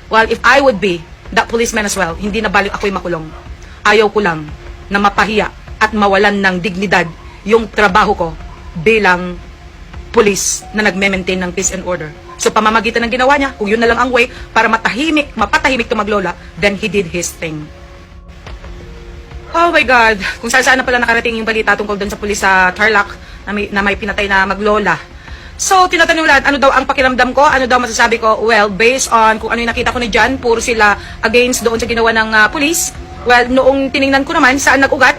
Well, if I would be that policeman as well, hindi na balik ako'y makulong. Ayaw ko lang na mapahiya at mawalan ng dignidad yung trabaho ko bilang police na nagme-maintain ng peace and order. So pamamagitan ng ginawa niya, kung yun na lang ang way para mapatahimik to Maglola, then he did his thing. Oh my God, kung saan na pala nakarating yung balita tungkol doon sa pulis sa Tarlac na may pinatay na Maglola. So, tinatanong lahat, ano daw ang pakiramdam ko? Ano daw masasabi ko? Well, based on kung ano yung nakita ko ni John, puro sila against doon sa ginawa ng police. Well, noong tiningnan ko naman, saan nag-ugat?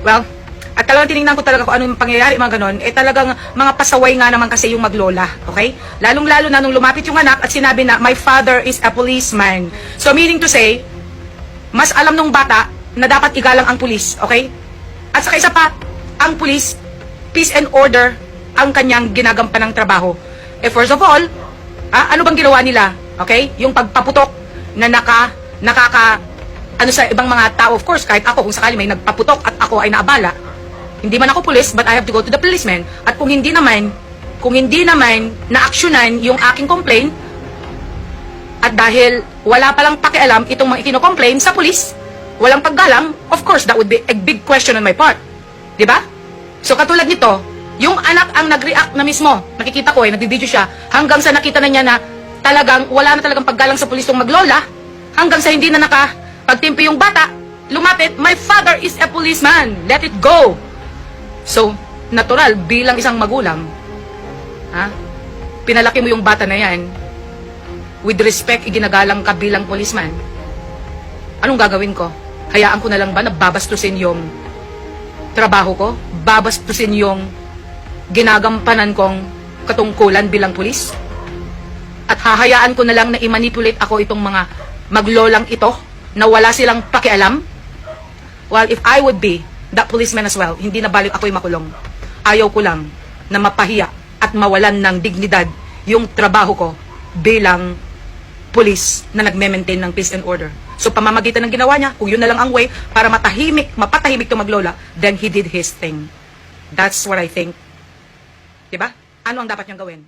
Well, at talagang tiningnan ko talaga kung ano yung pangyayari, mga ganon, talagang mga pasaway nga naman kasi yung Maglola, okay? Lalong-lalo na nung lumapit yung anak at sinabi na, my father is a policeman. So, meaning to say, mas alam nung bata na dapat igalang ang pulis, okay? At saka isa pa, ang pulis, peace and order, ang kanyang ginagampan ng trabaho. First of all, ano bang ginawa nila? Okay? Yung pagpaputok na ano sa ibang mga tao, of course, kahit ako, kung sakali may nagpaputok at ako ay naabala, hindi man ako pulis, but I have to go to the policeman. At kung hindi naman na-actionan yung aking complaint, at dahil wala palang pakialam itong mga ikino-complain sa pulis, walang paggalang, of course, that would be a big question on my part. Diba? So, katulad nito, yung anak ang nag-react na mismo. Nakikita ko nagbibideo siya. Hanggang sa nakita na niya na talagang wala na talagang paggalang sa pulis tong Maglola. Hanggang sa hindi na nakapagtimpi yung bata. Lumapit, my father is a policeman. Let it go. So, natural, bilang isang magulang, pinalaki mo yung bata na yan, with respect, iginagalang ka bilang policeman. Anong gagawin ko? Hayaan ko na lang ba na babastusin yung trabaho ko? Babastusin yung ginagampanan kong katungkulan bilang pulis? At hahayaan ko na lang na i-manipulate ako itong mga maglolang ito na wala silang pakialam? Well, if I would be that policeman as well, hindi na balik ako'y makulong. Ayaw ko lang na mapahiya at mawalan ng dignidad yung trabaho ko bilang pulis na nagme-maintain ng peace and order. So pamamagitan ng ginawa niya, kung yun na lang ang way para mapatahimik to Maglola, then he did his thing. That's what I think. Diba? Ano ang dapat niyang gawin?